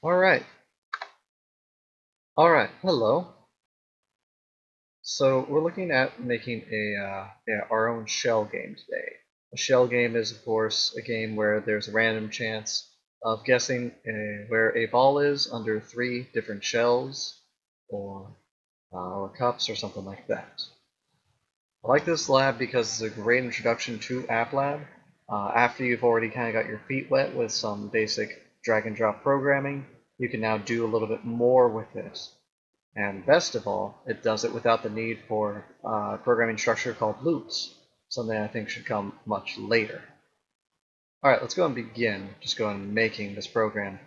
Alright, alright, hello. So we're looking at making our own shell game today. A shell game is, of course, a game where there's a random chance of guessing where a ball is under three different shells or cups or something like that. I like this lab because it's a great introduction to App Lab. After you've already kind of got your feet wet with some basic drag and drop programming, you can now do a little bit more with it. And best of all, it does it without the need for a programming structure called loops, something I think should come much later. All right, let's go and begin. Just go and making this program.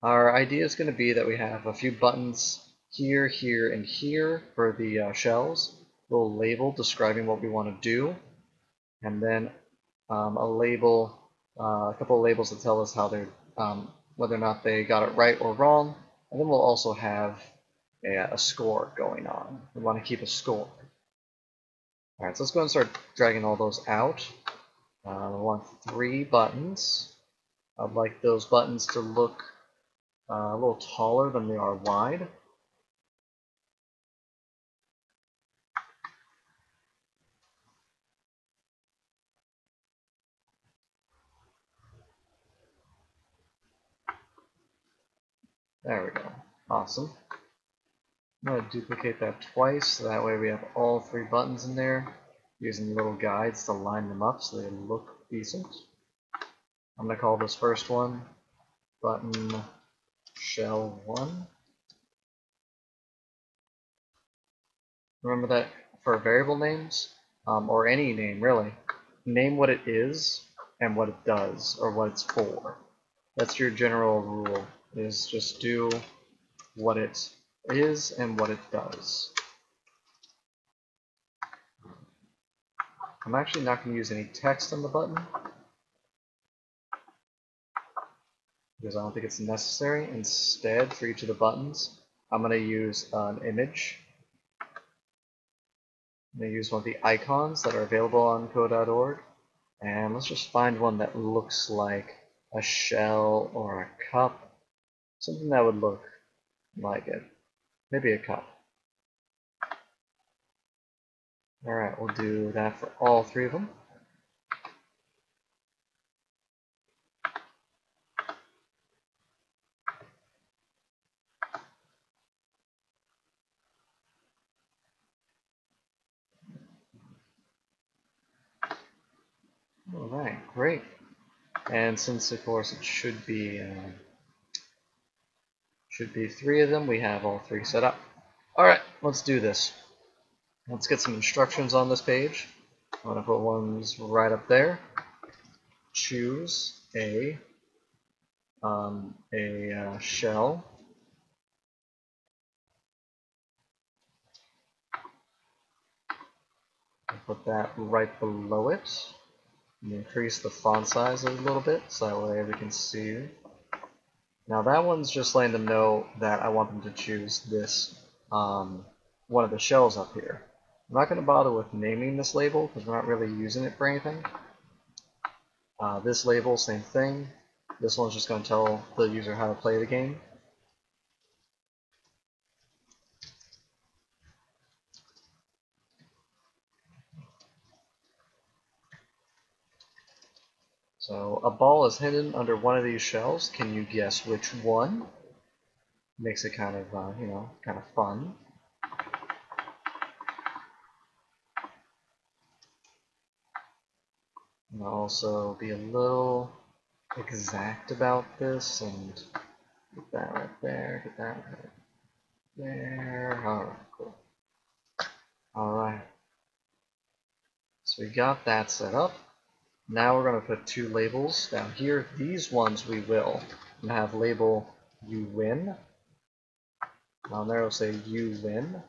Our idea is going to be that we have a few buttons here, here, and here for the shells. A little label describing what we want to do, and then a couple of labels that tell us how they're, whether or not they got it right or wrong. And then we'll also have a score going on. We want to keep a score. All right, so let's go and start dragging all those out. We want 3 buttons. I'd like those buttons to look a little taller than they are wide. There we go. Awesome. I'm going to duplicate that twice, so that way we have all 3 buttons in there, using little guides to line them up so they look decent. I'm going to call this first one button shell 1. Remember that for variable names, or any name really, name what it is and what it does, or what it's for. That's your general rule, is just do what it is and what it does. I'm actually not going to use any text on the button, because I don't think it's necessary. Instead, for each of the buttons, I'm going to use an image. I'm going to use one of the icons that are available on code.org, and let's just find one that looks like a shell or a cup, something that would look like it. Maybe a cup. Alright, we'll do that for all 3 of them. Alright, great. And since, of course, it should be 3 of them, we have all 3 set up. Alright, let's do this. Let's get some instructions on this page. I'm going to put ones right up there. Choose a shell. Put that right below it. And increase the font size a little bit so that way we can see. Now that one's just letting them know that I want them to choose this one of the shells up here. I'm not going to bother with naming this label because we're not really using it for anything. This label, same thing. This one's just going to tell the user how to play the game. So a ball is hidden under one of these shells. Can you guess which one? Makes it kind of, kind of fun. And I'll also be a little exact about this and get that right there, get that right there. Alright, cool. Alright. So we got that set up. Now we're going to put 2 labels down here. These ones we will. I'm going to have label you win. Down there will say you win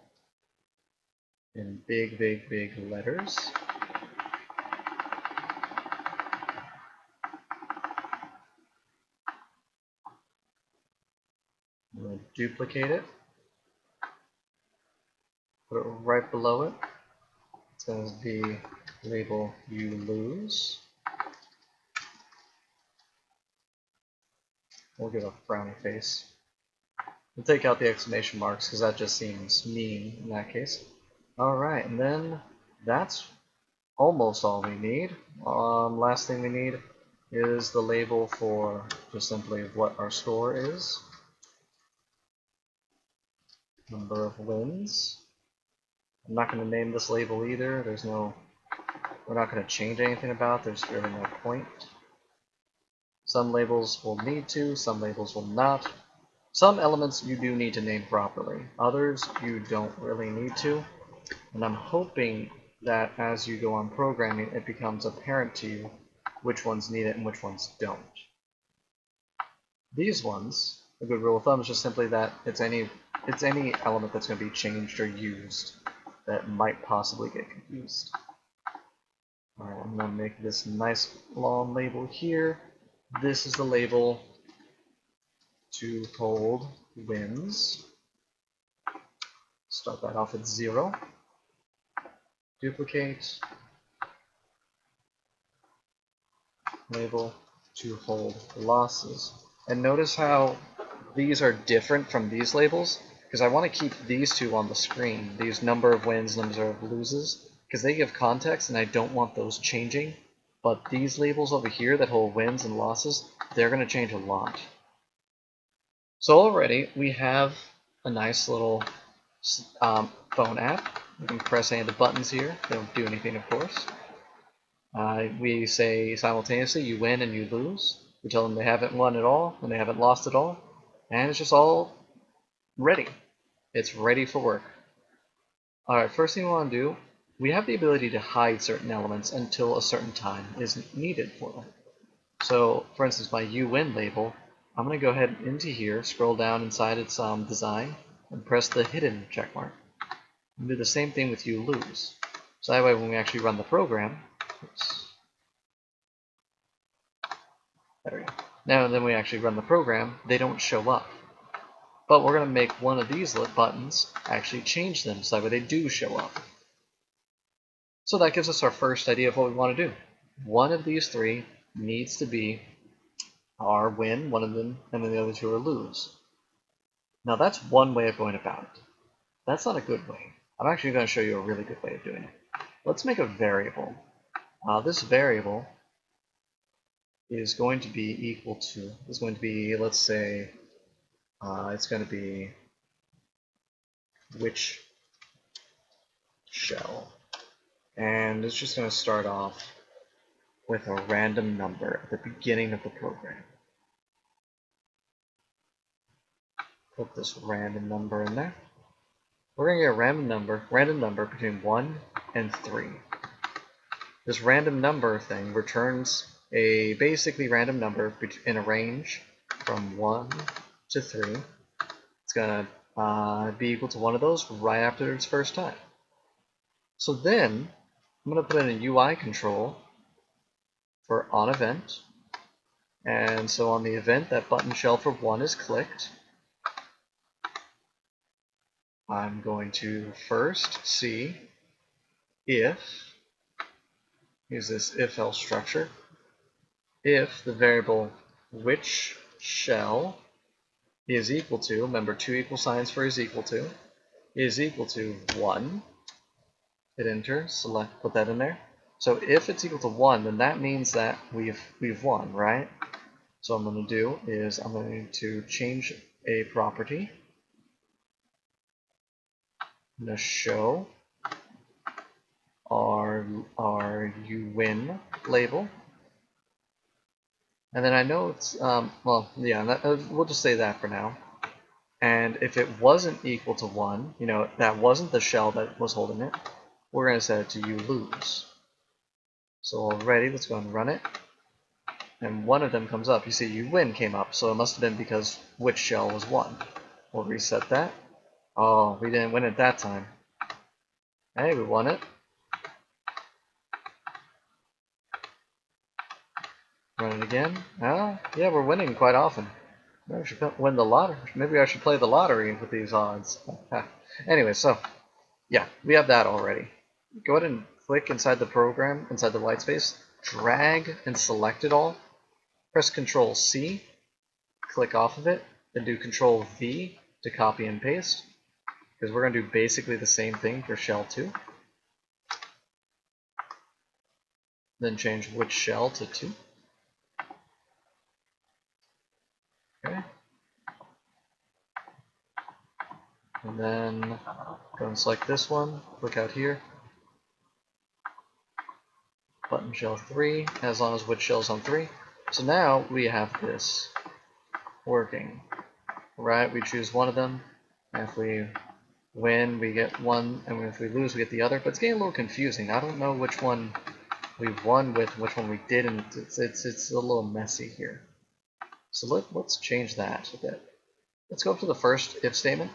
in big, big, big letters. I'm going to duplicate it. Put it right below it. It's going to be label you lose. We'll give a frowny face. We'll take out the exclamation marks because that just seems mean in that case. Alright, and then that's almost all we need. Last thing we need is the label for just simply what our score is. Number of wins. I'm not going to name this label either. We're not going to change anything about it. There's really no point. Some labels will need to, some labels will not. Some elements you do need to name properly. Others you don't really need to. And I'm hoping that as you go on programming, it becomes apparent to you which ones need it and which ones don't. These ones, a good rule of thumb is just simply that it's any element that's going to be changed or used that might possibly get confused. Alright, I'm going to make this nice long label here. This is the label to hold wins. Start that off at 0. Duplicate. Label to hold losses. And notice how these are different from these labels, because I want to keep these two on the screen, these number of wins, number of loses, because they give context and I don't want those changing. But these labels over here that hold wins and losses, they're going to change a lot. So already we have a nice little phone app. You can press any of the buttons here. They don't do anything, of course. We say simultaneously you win and you lose. We tell them they haven't won at all and they haven't lost at all. And it's just all ready. It's ready for work. Alright, first thing we want to do, we have the ability to hide certain elements until a certain time is needed for them. So, for instance, my you win label, I'm going to go ahead into here, scroll down inside its design, and press the hidden checkmark. And do the same thing with you lose. So that way when we actually run the program, oops, there we go. Now then we actually run the program, they don't show up. But we're going to make one of these buttons actually change them so that way they do show up. So that gives us our first idea of what we want to do. One of these three needs to be our win, one of them, and then the other two are lose. Now that's one way of going about it. That's not a good way. I'm actually going to show you a really good way of doing it. Let's make a variable. This variable is going to be equal to, let's say, it's going to be which shell. And it's just going to start off with a random number at the beginning of the program. Put this random number in there. We're going to get a random number between 1 and 3. This random number thing returns a basically random number in a range from 1 to 3. It's going to be equal to one of those right after its first time. So then I'm going to put in a UI control for onEvent. And so on the event that button shell for 1 is clicked, I'm going to first see if, use this if-else structure, if the variable which shell is equal to, remember 2 equal signs for is equal to 1, hit enter, select, put that in there. So if it's equal to 1, then that means that we've won, right? So what I'm going to do is I'm going to change a property. I'm going to show our you win label. And then I know it's, well, yeah, we'll just say that for now. And if it wasn't equal to 1, you know, that wasn't the shell that was holding it, we're going to set it to you lose. So already, let's go and run it. And one of them comes up. You see, you win came up, so it must have been because which shell was 1. We'll reset that. Oh, we didn't win it that time. Hey, we won it. Run it again. Oh, yeah, we're winning quite often. Maybe I should win the lottery. Maybe I should play the lottery with these odds. Anyway, so yeah, we have that already. Go ahead and click inside the program, inside the white space, drag and select it all. Press Control C, click off of it, then do Control V to copy and paste, because we're going to do basically the same thing for shell 2. Then change which shell to 2. Okay. And then go and select this one, click out here. Button shell 3, as long as which shell's on 3. So now we have this working. Right, we choose one of them, and if we win, we get one, and if we lose, we get the other. But it's getting a little confusing. I don't know which one we won with, which one we didn't. It's a little messy here. So let's change that a bit. Let's go up to the first if statement,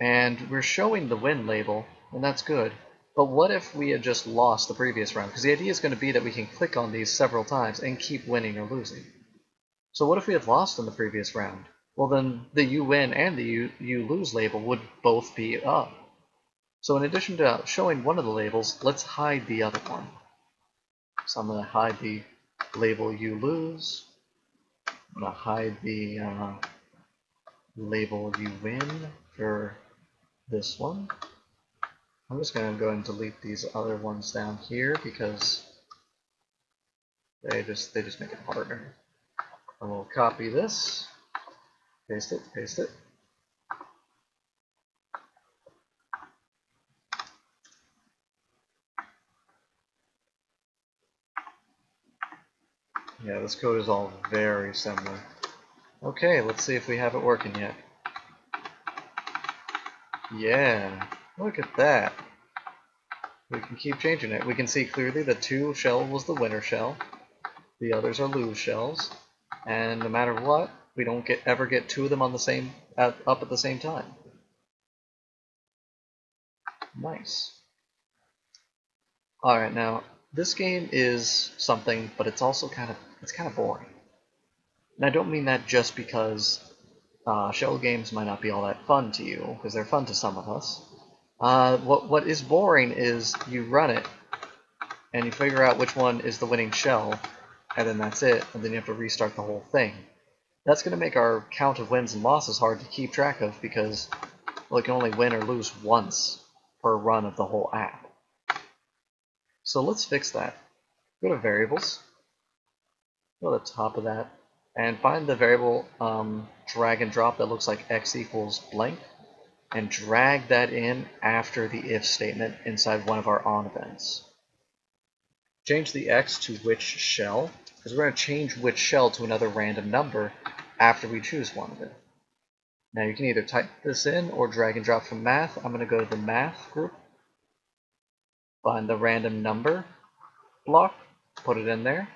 and we're showing the win label, and that's good. But what if we had just lost the previous round? Because the idea is going to be that we can click on these several times and keep winning or losing. So what if we had lost in the previous round? Well, then the you win and the you lose label would both be up. So in addition to showing one of the labels, let's hide the other one. So I'm going to hide the label you lose. I'm going to hide the label you win for this one. I'm just going to go and delete these other ones down here because they just make it harder. And we'll copy this, paste it, paste it. Yeah, this code is all very similar. Okay, let's see if we have it working yet. Yeah, look at that. We can keep changing it. We can see clearly the 2 shell was the winner shell. The others are lose shells. And no matter what, we don't ever get 2 of them on the same up at the same time. Nice. Alright, now this game is something, but it's also kind of boring. And I don't mean that just because shell games might not be all that fun to you, because they're fun to some of us. What is boring is you run it, and you figure out which one is the winning shell, and then that's it, and then you have to restart the whole thing. That's going to make our count of wins and losses hard to keep track of, because well, you can only win or lose once per run of the whole app. So let's fix that. Go to variables, go to the top of that, and find the variable drag and drop that looks like x equals blank, and drag that in after the if statement inside one of our on events. Change the x to which shell, because we're going to change which shell to another random number after we choose one of it. Now you can either type this in or drag and drop from math. I'm going to go to the math group, find the random number block, put it in there,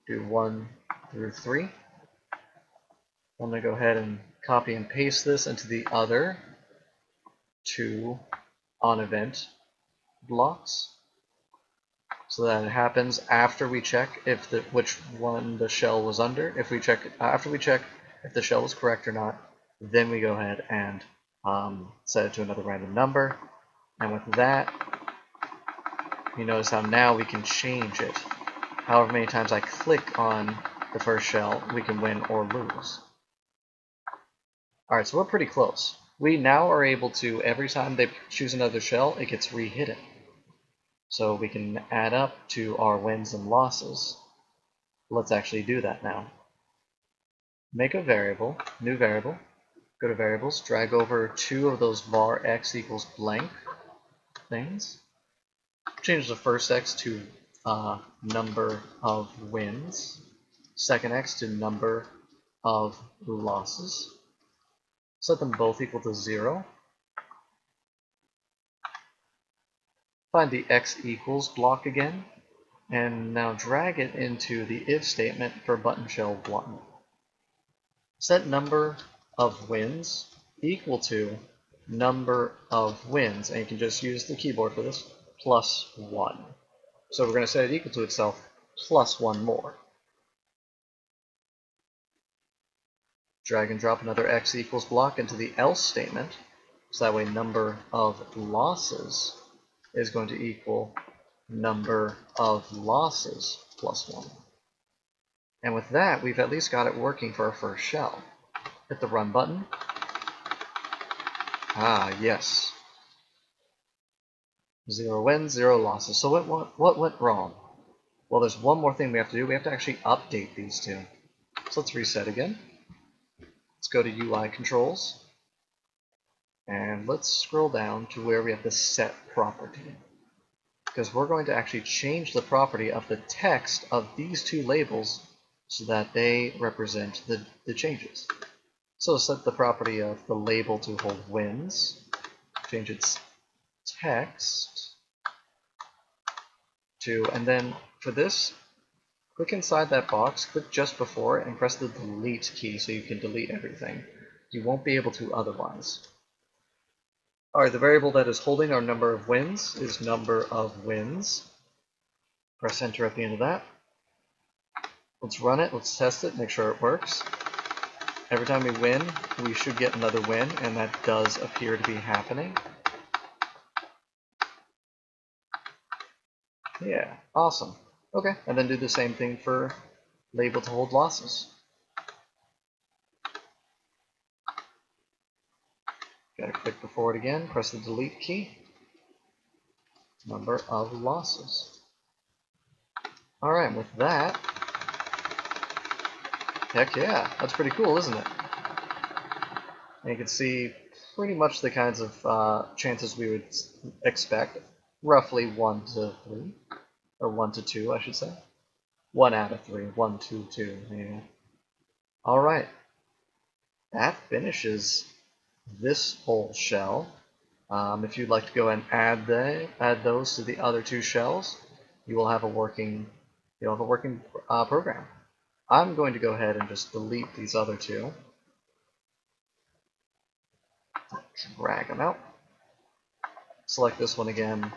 do 1 through 3. I'm going to go ahead and copy and paste this into the other 2 on event blocks, so that it happens after we check if which one the shell was under. After we check if the shell was correct or not, then we go ahead and set it to another random number. And with that, you notice how now we can change it. However many times I click on the first shell, we can win or lose. Alright, so we're pretty close. We now are able to, every time they choose another shell, it gets re-hidden. So we can add up to our wins and losses. Let's actually do that now. Make a variable, new variable, go to variables, drag over 2 of those var x equals blank things. Change the first x to number of wins, second x to number of losses. Set them both equal to 0. Find the x equals block again, and now drag it into the if statement for button shell 1. Set number of wins equal to number of wins, and you can just use the keyboard for this, plus 1. So we're going to set it equal to itself plus 1 more. Drag and drop another x equals block into the else statement, so that way number of losses is going to equal number of losses plus 1. And with that, we've at least got it working for our first shell. Hit the run button, Ah, yes. 0 wins, 0 losses. So what went wrong? Well, there's one more thing we have to do. We have to actually update these two. So let's reset again. Let's go to UI controls. And let's scroll down to where we have the set property. Because we're going to actually change the property of the text of these two labels so that they represent the changes. So set the property of the label to hold wins, change its text to, and then for this, click inside that box, click just before, and press the delete key so you can delete everything. You won't be able to otherwise. Alright, the variable that is holding our number of wins is number of wins. Press enter at the end of that. Let's run it, let's test it, make sure it works. Every time we win, we should get another win, and that does appear to be happening. Yeah, awesome. Okay, and then do the same thing for label to hold losses. Gotta click before it again, press the delete key. Number of losses. Alright, with that, heck yeah, that's pretty cool, isn't it? And you can see pretty much the kinds of chances we would expect. Roughly 1 to 3, or 1 to 2, I should say. 1 out of 3, 1, 2, 2, yeah. Alright, that finishes this whole shell. If you'd like to go and add those to the other two shells, you will have a working program. I'm going to go ahead and just delete these other two. Drag them out. Select this one again,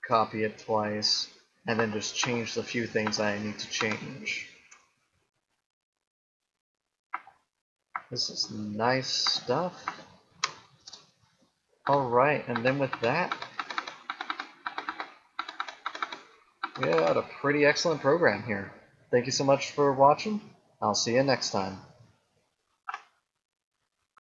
copy it twice, and then just change the few things I need to change. This is nice stuff. Alright, and then with that, we got a pretty excellent program here. Thank you so much for watching. I'll see you next time.